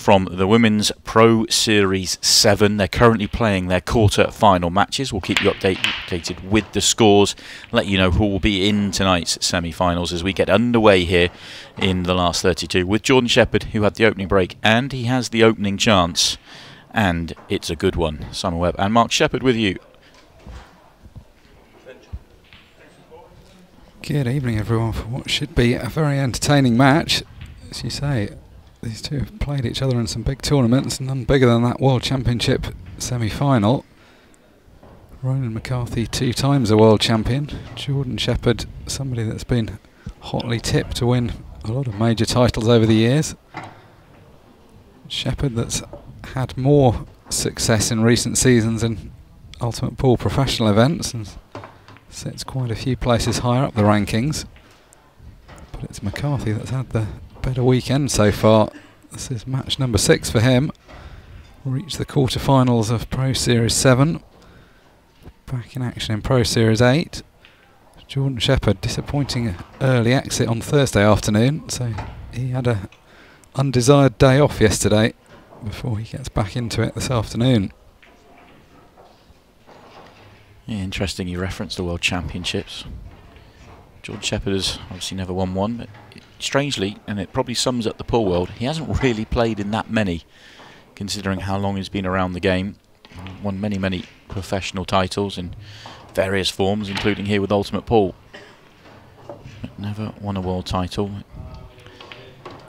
from the Women's Pro Series 7. They're currently playing their quarter-final matches. We'll keep you updated with the scores, let you know who will be in tonight's semi-finals as we get underway here in the last 32 with Jordan Shepherd, who had the opening break, and he has the opening chance, and it's a good one. Simon Webb and Mark Shepherd with you. Good evening, everyone, for what should be a very entertaining match. As you say, these two have played each other in some big tournaments, none bigger than that World Championship semi-final. Ronan McCarthy, 2 times a world champion. Jordan Shepherd, somebody that's been hotly tipped to win a lot of major titles over the years. Shepherd that's had more success in recent seasons in Ultimate Pool professional events and sits quite a few places higher up the rankings. But it's McCarthy that's had the better weekend so far. This is match number 6 for him. Reached the quarterfinals of Pro Series 7. Back in action in Pro Series 8. Jordan Shepherd, disappointing early exit on Thursday afternoon, so he had a undesired day off yesterday before he gets back into it this afternoon. Yeah, interesting you referenced the World Championships. Jordan Shepherd has obviously never won one, but strangely, and it probably sums up the pool world, he hasn't really played in that many, considering how long he's been around the game. Won many professional titles in various forms, including here with Ultimate Pool. But never won a world title.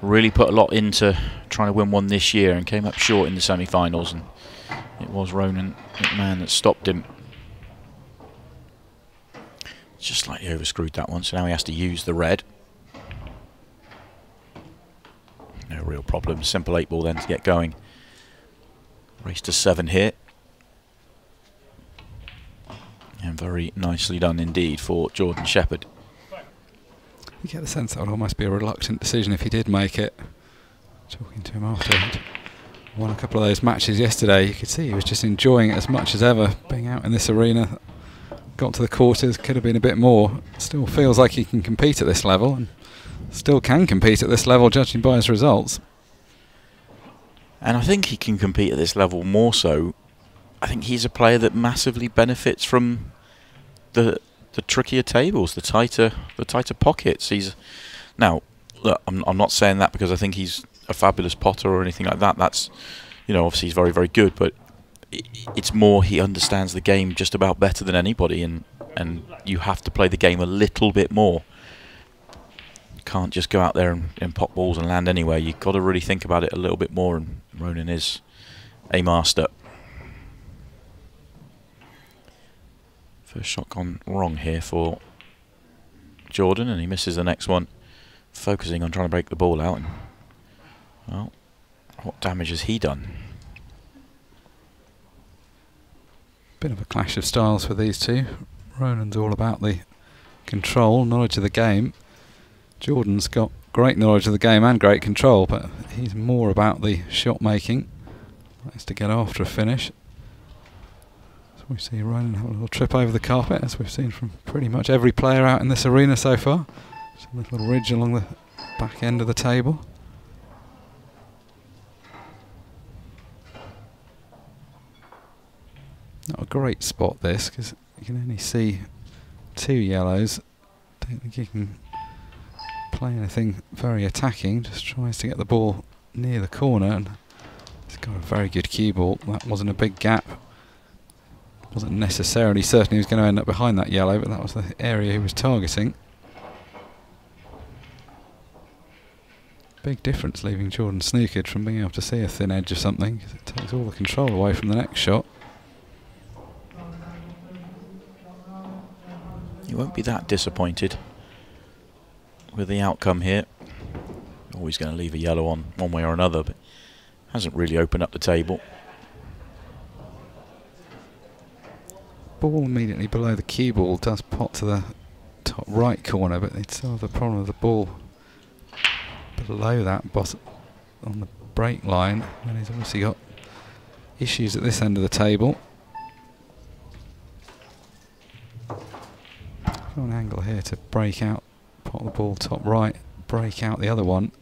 Really put a lot into trying to win one this year and came up short in the semi-finals, and it was Ronan McMahon that stopped him. Just slightly overscrewed that one, so now he has to use the red. No real problem. Simple 8 ball then to get going. Race to 7 here. And very nicely done indeed for Jordan Shepherd. You get the sense that would almost be a reluctant decision if he did make it. Talking to him after he'd won a couple of those matches yesterday, you could see he was just enjoying it as much as ever, being out in this arena. Got to the quarters, could have been a bit more. Still feels like he can compete at this level, and still can compete at this level judging by his results. And I think he can compete at this level more so. I think he's a player that massively benefits from the trickier tables, the tighter pockets. He's now, look, I'm not saying that because I think he's a fabulous potter or anything like that. That's, you know, obviously he's very good, but it's more he understands the game just about better than anybody, and you have to play the game a little bit more. You can't just go out there and pop balls and land anywhere. You've got to really think about it a little bit more, and Ronan is a master. First shot gone wrong here for Jordan, and he misses the next one, focusing on trying to break the ball out. And, well, what damage has he done? Bit of a clash of styles for these two. Ronan's all about the control, knowledge of the game. Jordan's got great knowledge of the game and great control, but he's more about the shot making. Likes to get after a finish. So we see Ronan have a little trip over the carpet, as we've seen from pretty much every player out in this arena so far. Just a little ridge along the back end of the table. Not a great spot this, because you can only see 2 yellows. Don't think he can play anything very attacking, just tries to get the ball near the corner, and he's got a very good cue ball. That wasn't a big gap. Wasn't necessarily certain he was going to end up behind that yellow, but that was the area he was targeting. Big difference leaving Jordan snookered from being able to see a thin edge or something, because it takes all the control away from the next shot. You won't be that disappointed with the outcome here. Always going to leave a yellow on one way or another, but hasn't really opened up the table. Ball immediately below the cue ball does pot to the top right corner, but it's still the problem of the ball below that bottom on the break line, and he's obviously got issues at this end of the table. Got an angle here to break out, pot the ball top right, break out the other one.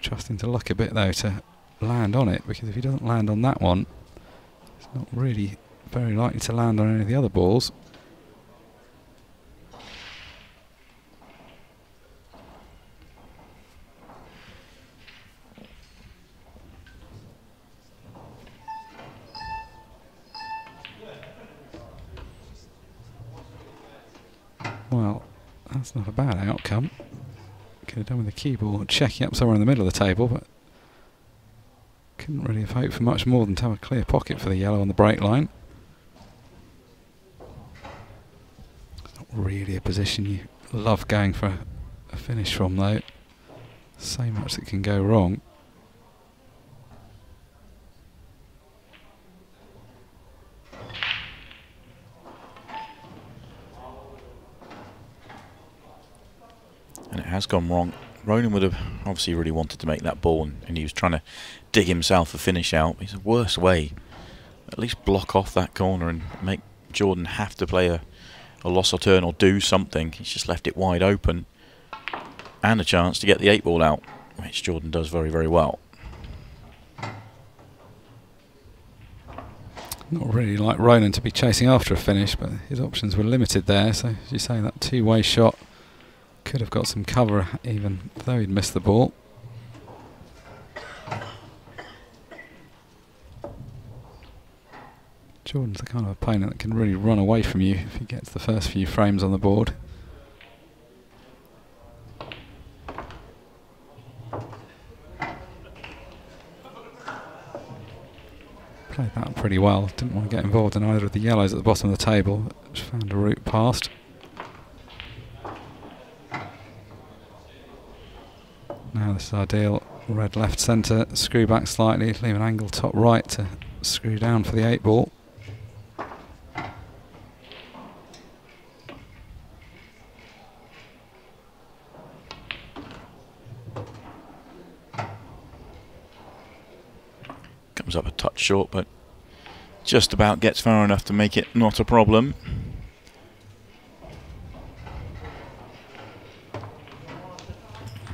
Trusting to luck a bit though to land on it, because if he doesn't land on that one, it's not really very likely to land on any of the other balls. Well, that's not a bad outcome. Could have done with the cue ball checking up somewhere in the middle of the table, but couldn't really have hoped for much more than to have a clear pocket for the yellow on the break line. Not really a position you love going for a finish from, though. So much that can go wrong. And it has gone wrong. Ronan would have obviously really wanted to make that ball, and he was trying to dig himself a finish out. It's a worse way. At least block off that corner and make Jordan have to play a loss or turn or do something. He's just left it wide open. And a chance to get the 8-ball out, which Jordan does very, very well. Not really like Ronan to be chasing after a finish, but his options were limited there. So, as you say, that two-way shot could have got some cover even though he'd missed the ball. Jordan's the kind of opponent that can really run away from you if he gets the first few frames on the board. Played that pretty well. Didn't want to get involved in either of the yellows at the bottom of the table. Just found a route past. Now this is ideal. Red left centre, screw back slightly, leave an angle top right to screw down for the 8-ball. Comes up a touch short, but just about gets far enough to make it not a problem.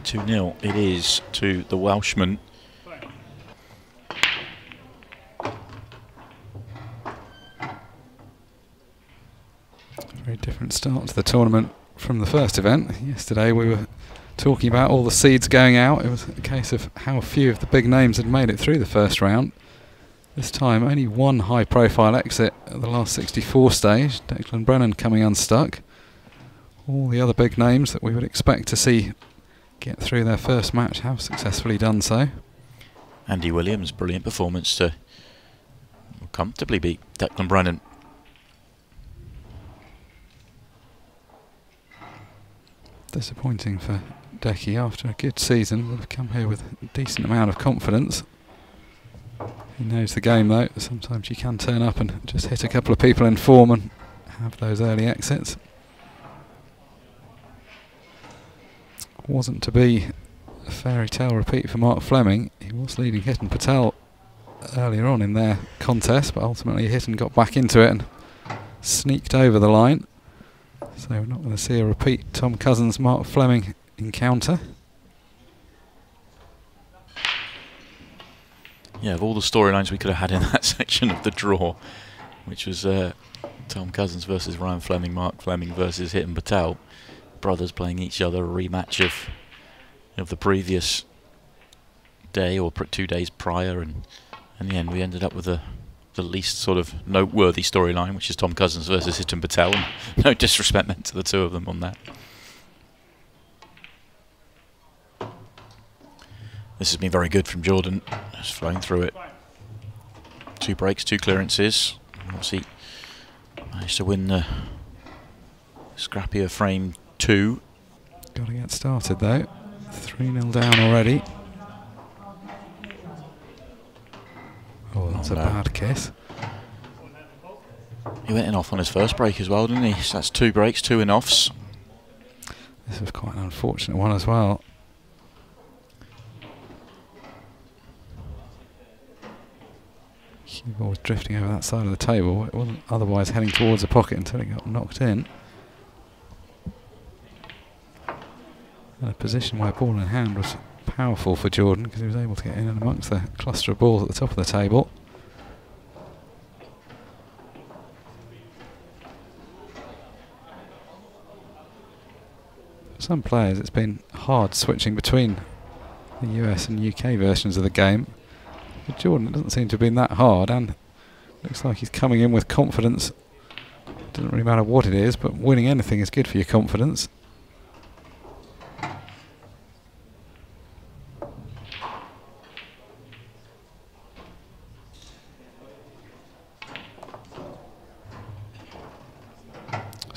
Two-0 it is to the Welshman. Very different start to the tournament from the first event. Yesterday we were talking about all the seeds going out. It was a case of how few of the big names had made it through the first round. This time only one high-profile exit at the last 64 stage, Declan Brennan coming unstuck. All the other big names that we would expect to see get through their first match have successfully done so. Andy Williams, brilliant performance to comfortably beat Declan Brennan. Disappointing for Decky after a good season. Would have come here with a decent amount of confidence. He knows the game though. Sometimes you can turn up and just hit a couple of people in form and have those early exits. Wasn't to be a fairy tale repeat for Mark Fleming. He was leading Hitton Patel earlier on in their contest, but ultimately Hitton got back into it and sneaked over the line. So we're not going to see a repeat Tom Cousins Mark Fleming encounter. Yeah, of all the storylines we could have had in that section of the draw, which was Tom Cousins versus Ryan Fleming, Mark Fleming versus Hitton Patel, brothers playing each other, a rematch of the previous day or 2 days prior, and in the end we ended up with the least sort of noteworthy storyline, which is Tom Cousins versus Hitton Patel, and no disrespect meant to the two of them on that. This has been very good from Jordan, just flowing through it. 2 breaks, 2 clearances. Obviously managed to win the scrappier frame 2. Got to get started though. 3-0 down already. Oh, that's a bad kiss. He went in off on his first break as well, didn't he? So that's 2 breaks, 2 in offs. This was quite an unfortunate one as well. Cue ball was drifting over that side of the table. It wasn't otherwise heading towards the pocket until it got knocked in. In a position where ball in hand was powerful for Jordan because he was able to get in and amongst the cluster of balls at the top of the table. For some players it's been hard switching between the US and UK versions of the game. For Jordan it doesn't seem to have been that hard, and looks like he's coming in with confidence. Doesn't really matter what it is, but winning anything is good for your confidence.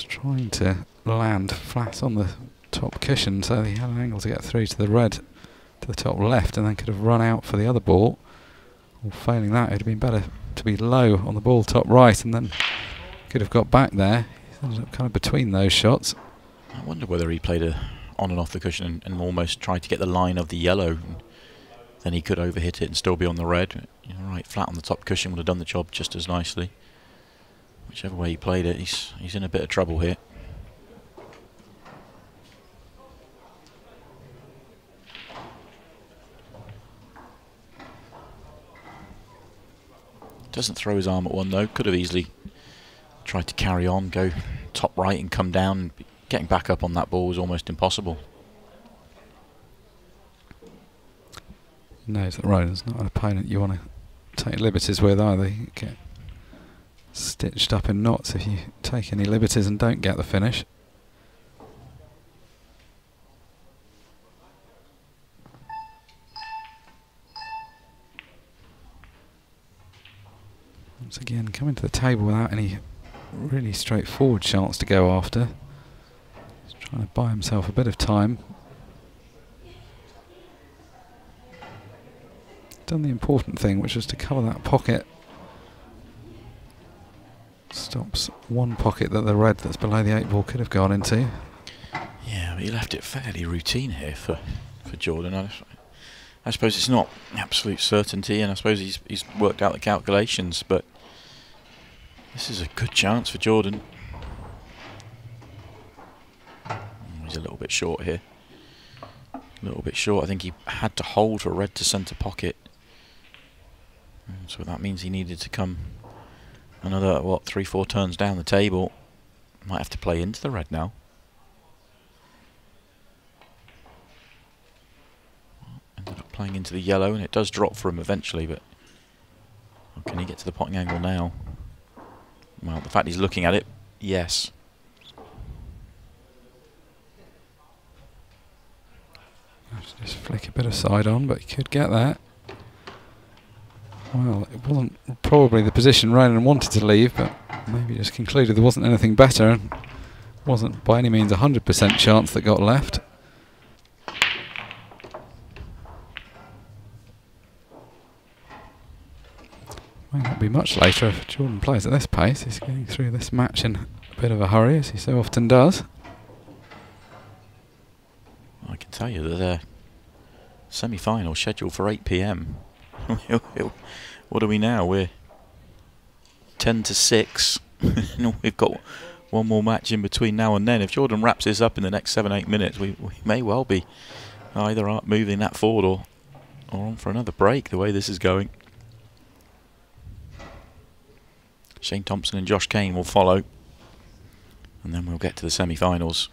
Trying to land flat on the top cushion so he had an angle to get through to the red to the top left, and then could have run out for the other ball. Or failing that, it would have been better to be low on the ball top right, and then could have got back there. He ended up kind of between those shots. I wonder whether he played on and off the cushion and almost tried to get the line of the yellow, and then he could overhit it and still be on the red. Right, flat on the top cushion would have done the job just as nicely. Whichever way he played it, he's in a bit of trouble here. Doesn't throw his arm at one though. Could have easily tried to carry on, go top right and come down. Getting back up on that ball was almost impossible. He knows that Ronan's not an opponent you want to take liberties with either. You get stitched up in knots if you take any liberties and don't get the finish. Once again, coming to the table without any really straightforward chance to go after. He's trying to buy himself a bit of time. Done the important thing, which was to cover that pocket. Stops one pocket that the red that's below the 8 ball could have gone into. Yeah, but he left it fairly routine here for Jordan. I suppose it's not absolute certainty, and I suppose he's worked out the calculations, but this is a good chance for Jordan. He's a little bit short here. A little bit short. I think he had to hold for red to centre pocket. So that means he needed to come another, what, 3-4 turns down the table. Might have to play into the red now. Ended up playing into the yellow, and it does drop for him eventually, but can he get to the potting angle now? Well, the fact he's looking at it, yes. Just flick a bit of side on, but he could get that. Well, it wasn't probably the position Ronan wanted to leave, but maybe just concluded there wasn't anything better, and wasn't by any means 100% chance that got left. Might not be much later if Jordan plays at this pace. He's getting through this match in a bit of a hurry, as he so often does. I can tell you that the semi-final scheduled for 8 PM. What are we now? We're 10 to 6. We've got one more match in between now and then. If Jordan wraps this up in the next 7-8 minutes, we may well be either moving that forward or on for another break, the way this is going. Shane Thompson and Josh Kane will follow, and then we'll get to the semi-finals.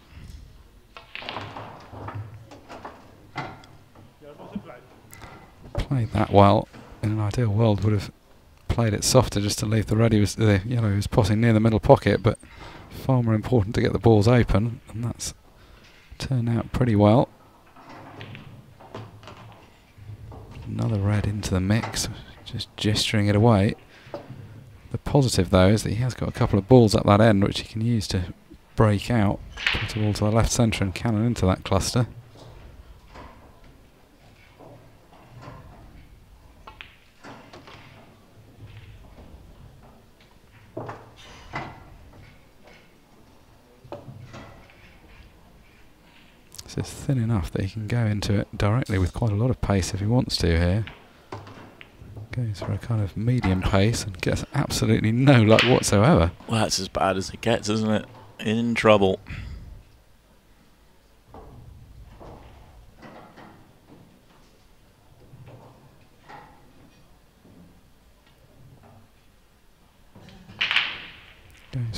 Played that well. In an ideal world, would have played it softer just to leave the red. The yellow he was potting near the middle pocket, but far more important to get the balls open, and that's turned out pretty well. Another red into the mix, just gesturing it away. The positive though is that he has got a couple of balls at that end which he can use to break out, put a ball to the left centre and cannon into that cluster. This is thin enough that he can go into it directly with quite a lot of pace if he wants to here. Goes for a kind of medium pace and gets absolutely no luck whatsoever. Well, that's as bad as it gets, isn't it? In trouble.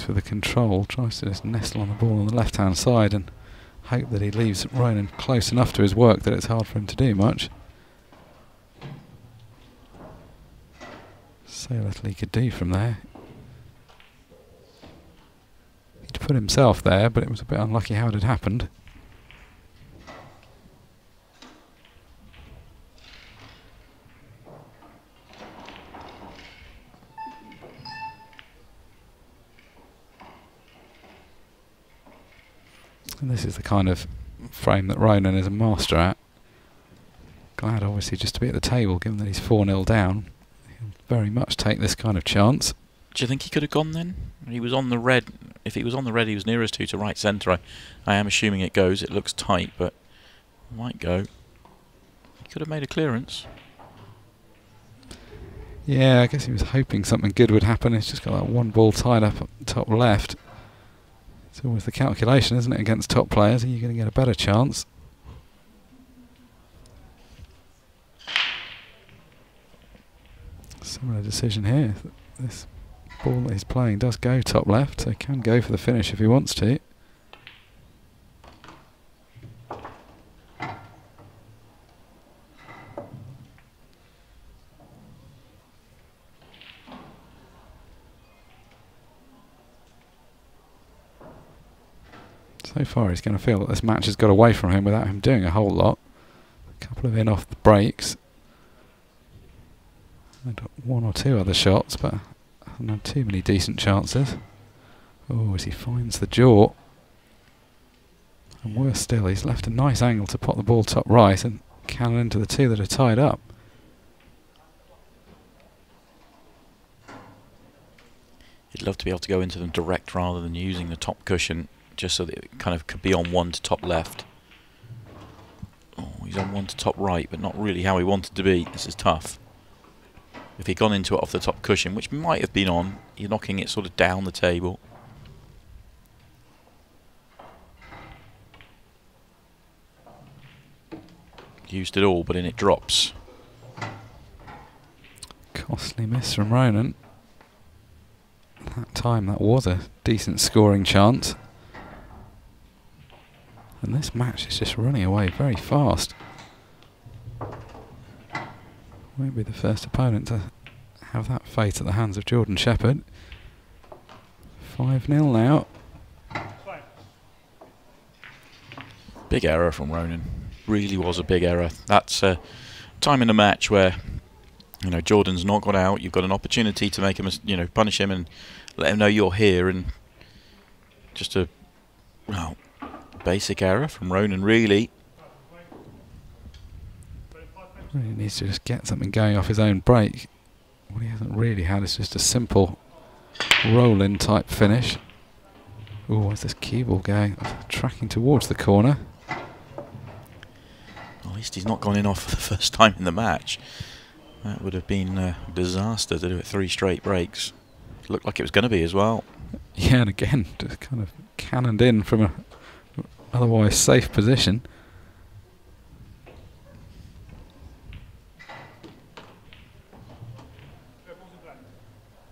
with the control, tries to just nestle on the ball on the left-hand side and hope that he leaves Ronan close enough to his work that it's hard for him to do much. So little he could do from there. He'd put himself there, but it was a bit unlucky how it had happened. And this is the kind of frame that Ronan is a master at. Glad obviously just to be at the table, given that he's 4-0 down. He'll very much take this kind of chance. Do you think he could have gone then? He was on the red. If he was on the red, he was nearest to right centre. I am assuming it goes. It looks tight, but might go. He could have made a clearance. Yeah, I guess he was hoping something good would happen. He's just got that one ball tied up at the top left. It's always the calculation, isn't it, against top players? Are you going to get a better chance? Similar decision here. This ball that he's playing does go top left, so he can go for the finish if he wants to. So far he's going to feel that this match has got away from him without him doing a whole lot. A couple of in off the breaks. And one or two other shots, but hasn't had too many decent chances. Oh, as he finds the jaw. And worse still, he's left a nice angle to pot the ball top right and cannon into the two that are tied up. He'd love to be able to go into them direct rather than using the top cushion, just so that it kind of could be on one to top left. Oh, he's on one to top right, but not really how he wanted to be. This is tough. If he'd gone into it off the top cushion, which might have been on, you're knocking it sort of down the table. Used it all, but then it drops. Costly miss from Ronan. That time that was a decent scoring chance. And this match is just running away very fast. Won't be the first opponent to have that fate at the hands of Jordan Shepherd. 5-0 now. Big error from Ronan. Really was a big error. That's a time in the match where, you know, Jordan's not got out. You've got an opportunity to make him, punish him and let him know you're here. And just a, well, basic error from Ronan, really. He needs to just get something going off his own break. What he hasn't really had is just a simple roll-in type finish. Oh, where's this cue ball going? Tracking towards the corner. At least he's not gone in off for the first time in the match. That would have been a disaster to do it 3 straight breaks. Looked like it was going to be as well. Yeah, and again, just kind of cannoned in from a otherwise safe position.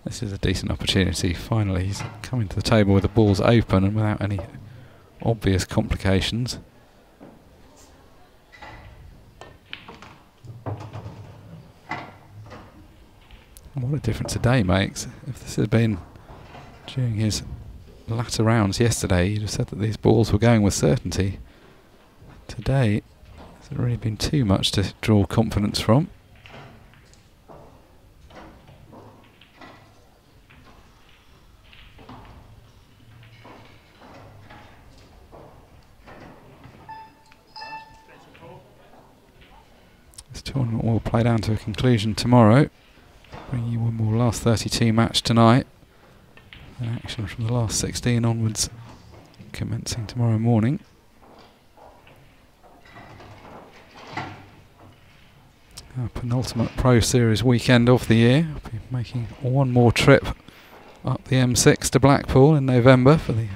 This is a decent opportunity. Finally, he's coming to the table with the balls open and without any obvious complications. And what a difference a day makes. If this had been during his latter rounds yesterday, you'd have said that these balls were going with certainty. Today, hasn't really been too much to draw confidence from. This tournament will play down to a conclusion tomorrow. Bring you one more last 32 match tonight. And action from the last 16 onwards commencing tomorrow morning. Our penultimate Pro Series weekend of the year. I'll be making one more trip up the M6 to Blackpool in November for the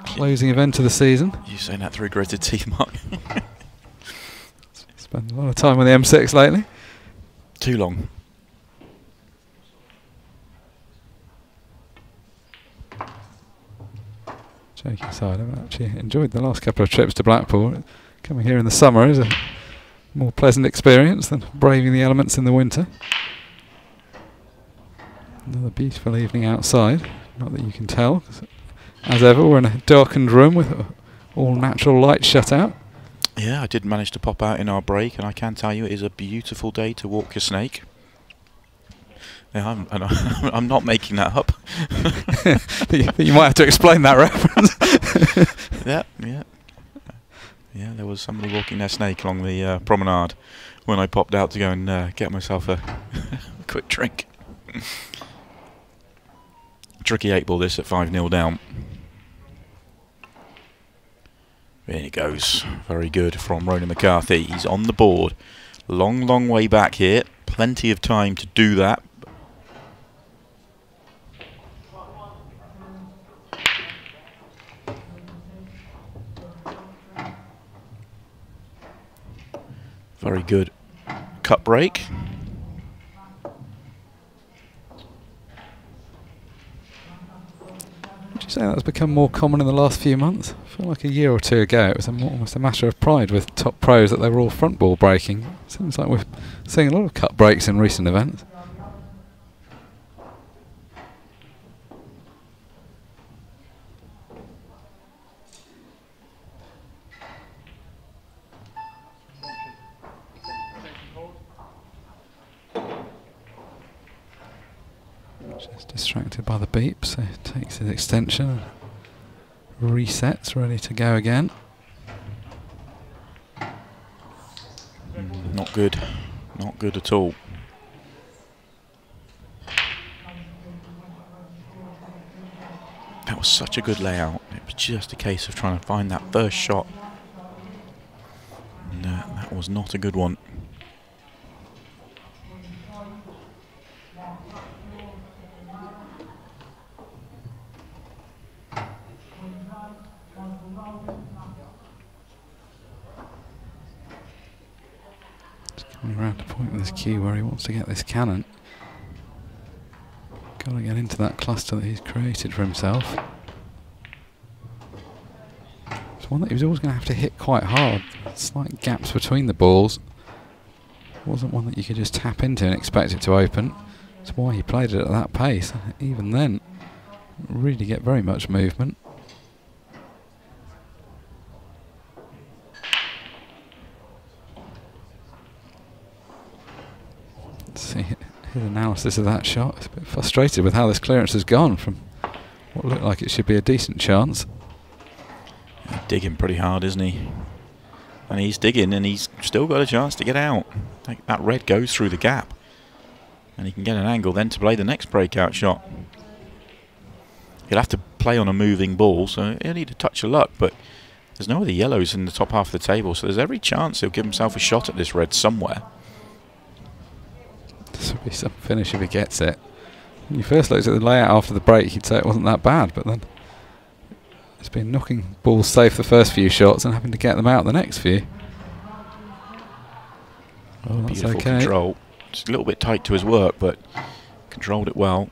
closing event of the season. You saying that through gritted teeth, Mark? Spent a lot of time on the M6 lately. Too long. Joking aside, I've actually enjoyed the last couple of trips to Blackpool. Coming here in the summer is a more pleasant experience than braving the elements in the winter. Another beautiful evening outside, not that you can tell. As ever, we're in a darkened room with all natural light shut out. Yeah, I did manage to pop out in our break, and I can tell you it is a beautiful day to walk your snake. Yeah, I'm not making that up. You might have to explain that reference. Yeah, there was somebody walking their snake along the promenade when I popped out to go and get myself a quick drink. Tricky 8-ball this at 5-0 down. In it goes. Very good from Ronan McCarthy. He's on the board. Long, long way back here. Plenty of time to do that. Very good cut break. Would you say that's become more common in the last few months? I feel like a year or two ago it was almost a matter of pride with top pros that they were all front ball breaking. Seems like we're seeing a lot of cut breaks in recent events. Just distracted by the beep, so takes his extension and resets, ready to go again. Not good. Not good at all. That was such a good layout. It was just a case of trying to find that first shot. And that was not a good one. Coming around to point with his cue where he wants to get this cannon. Got to get into that cluster that he's created for himself. It's one that he was always going to have to hit quite hard. Slight gaps between the balls. It wasn't one that you could just tap into and expect it to open. That's why he played it at that pace. Even then, didn't really get very much movement. See his analysis of that shot. He's a bit frustrated with how this clearance has gone from what looked like it should be a decent chance. He's digging pretty hard, isn't he? And he's digging, and he's still got a chance to get out. Like that red goes through the gap, and he can get an angle then to play the next breakout shot. He'll have to play on a moving ball, so he'll need a touch of luck, but there's no other yellows in the top half of the table, so there's every chance he'll give himself a shot at this red somewhere. This would be some finish if he gets it. When you first looked at the layout after the break, you'd say it wasn't that bad, but then it's been knocking balls safe the first few shots and having to get them out the next few. Oh, that's Beautiful okay. control. Just a little bit tight to his work, but controlled it well.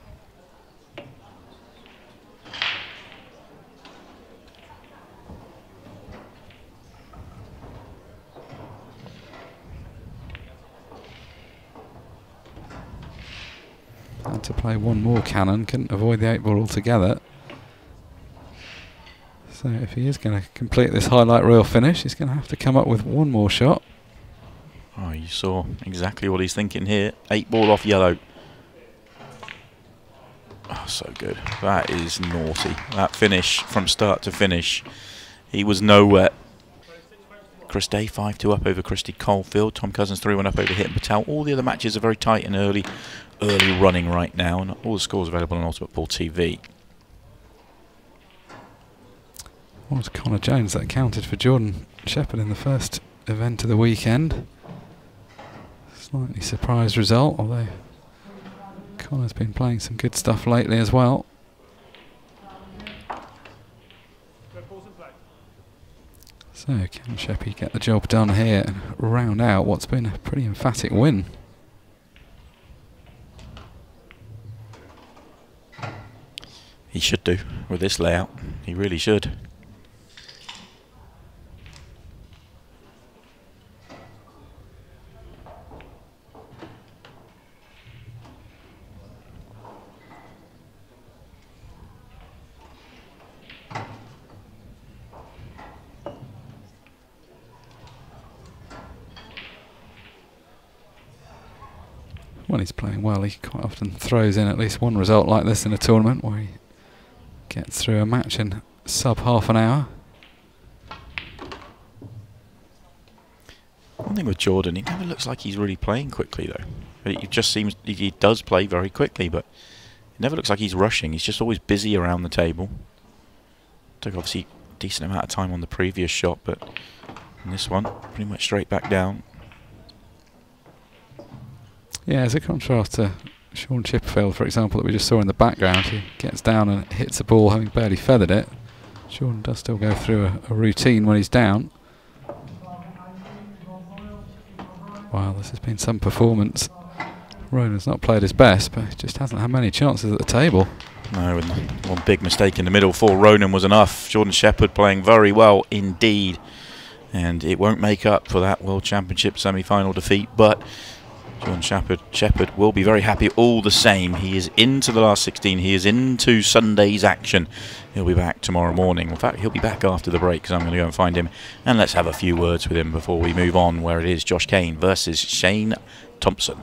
Had to play one more cannon, couldn't avoid the 8-ball altogether. So if he is going to complete this highlight reel finish, he's going to have to come up with one more shot. Oh, you saw exactly what he's thinking here. 8-ball off yellow. Oh, so good. That is naughty. That finish from start to finish. He was nowhere. Chris Day 5-2 up over Christy Coalfield. Tom Cousins 3-1 up over Hitton Patel. All the other matches are very tight and early running right now, and all the scores available on Ultimate Pool TV. Well, it was Connor Jones that accounted for Jordan Shepherd in the first event of the weekend. Slightly surprised result, although Connor's been playing some good stuff lately as well. So can Sheppy get the job done here and round out what's been a pretty emphatic win? He should do with this layout. He really should. when he's playing well, he quite often throws in at least one result like this in a tournament where he gets through a match in sub half an hour. One thing with Jordan, he never looks like he's really playing quickly though. It just seems he does play very quickly, but it never looks like he's rushing. He's just always busy around the table. Took obviously a decent amount of time on the previous shot, but in this one, pretty much straight back down. Yeah, as a contrast to Sean Chipperfield, for example, that we just saw in the background, he gets down and hits the ball having barely feathered it. Sean does still go through a routine when he's down. Wow, this has been some performance. Ronan's not played his best, but he just hasn't had many chances at the table. No, and one big mistake in the middle for Ronan was enough. Jordan Shepherd playing very well indeed. And it won't make up for that World Championship semi-final defeat, but Jordan Shepherd will be very happy all the same. He is into the last 16. He is into Sunday's action. He'll be back tomorrow morning. In fact, he'll be back after the break, because I'm going to go and find him. And let's have a few words with him before we move on, where it is Josh Kane versus Shane Thompson.